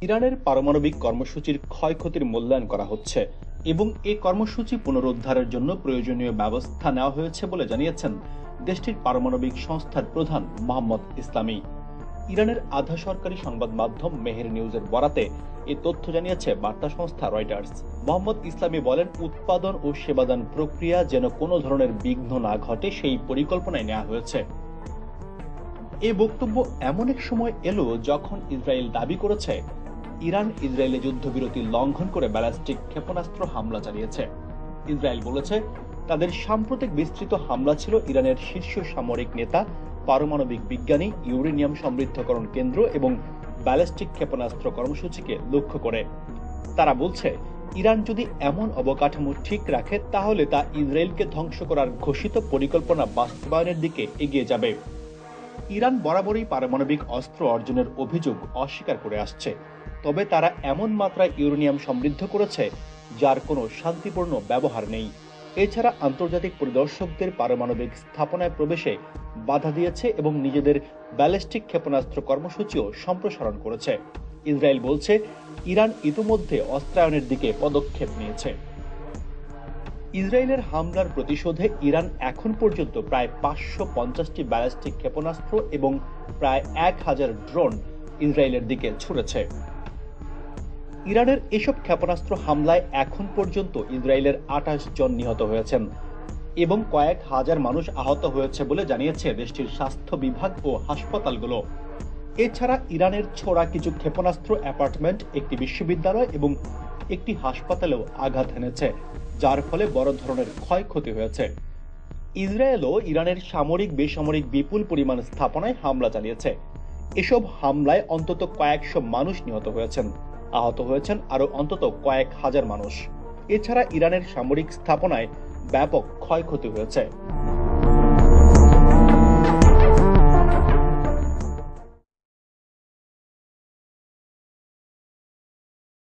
ইরানের পারমাণবিক কর্মসূচির ক্ষয়ক্ষতির মূল্যায়ন করা হচ্ছে এবং এই কর্মসূচি পুনরুদ্ধারের জন্য প্রয়োজনীয় ব্যবস্থা নেওয়া হয়েছে বলে জানিয়েছেন দেশটির পারমাণবিক সংস্থার প্রধান মোহাম্মদ ইসলামী। ইরানের আধা সরকারি সংবাদ মাধ্যম মেহের নিউজের বরাতে এই তথ্য জানিয়েছে বার্তা সংস্থা রয়টার্স। মোহাম্মদ ইসলামী বলেন, উৎপাদন ও সেবাদান প্রক্রিয়া যেন কোনো ধরনের বিঘ্ন না ঘটে সেই পরিকল্পনায় নেওয়া হয়েছে। এই বক্তব্য এমন এক সময় এলো যখন ইসরায়েল দাবি করেছে ইরান ইসরায়েলে যুদ্ধবিরতি লঙ্ঘন করে ব্যালিস্টিক ক্ষেপণাস্ত্র হামলা চালিয়েছে। ইসরায়েল বলেছে তাদের সাম্প্রতিক বিস্তৃত হামলা ছিল ইরানের শীর্ষ সামরিক নেতা, পারমাণবিক বিজ্ঞানী, ইউরেনিয়াম সমৃদ্ধকরণ কেন্দ্র এবং ব্যালিস্টিক ক্ষেপণাস্ত্র কর্মসূচিকে লক্ষ্য করে। তারা বলছে ইরান যদি এমন অবকাঠামো ঠিক রাখে তাহলে তা ইসরায়েলকে ধ্বংস করার ঘোষিত পরিকল্পনা বাস্তবায়নের দিকে এগিয়ে যাবে। ইরান বরাবরই পারমাণবিক অস্ত্র অর্জনের অভিযোগ অস্বীকার করে আসছে, তবে তারা এমন মাত্রায় ইউরেনিয়াম সমৃদ্ধ করেছে যার কোনো শান্তিপূর্ণ ব্যবহার নেই। এছাড়া আন্তর্জাতিক পরিদর্শকদের পারমাণবিক স্থাপনায় প্রবেশে বাধা দিয়েছে এবং নিজেদের ব্যালিস্টিক ক্ষেপণাস্ত্র কর্মসূচিও সম্প্রসারণ করেছে। ইসরায়েল বলছে ইরান ইতিমধ্যে অস্ত্রায়নের দিকে পদক্ষেপ নিয়েছে। ইসরায়েলের হামলার প্রতিশোধে ইরান এখন পর্যন্ত প্রায় 550টি ব্যালিস্টিক ক্ষেপণাস্ত্র এবং প্রায় 1000 ড্রোন ইসরায়েলের দিকে ছুড়েছে। ইরানের এসব ক্ষেপণাস্ত্র হামলায় এখন পর্যন্ত ইসরায়েলের 28 জন নিহত হয়েছেন এবং কয়েক হাজার মানুষ আহত হয়েছে বলে জানিয়েছে দেশটির স্বাস্থ্য বিভাগ ও হাসপাতালগুলো। এছাড়া ইরানের ছোড়া কিছু ক্ষেপণাস্ত্র অ্যাপার্টমেন্ট, একটি বিশ্ববিদ্যালয় এবং একটি হাসপাতালেও আঘাত এনেছে, যার ফলে বড় ধরনের ক্ষয়ক্ষতি হয়েছে। ইসরায়েলও ইরানের সামরিক বেসামরিক বিপুল পরিমাণ স্থাপনায় হামলা চালিয়েছে। এসব হামলায় অন্তত কয়েকশো মানুষ নিহত হয়েছেন, আহত হয়েছেন আরও অন্তত কয়েক হাজার মানুষ। এছাড়া ইরানের সামরিক স্থাপনায় ব্যাপক ক্ষয়ক্ষতি হয়েছে।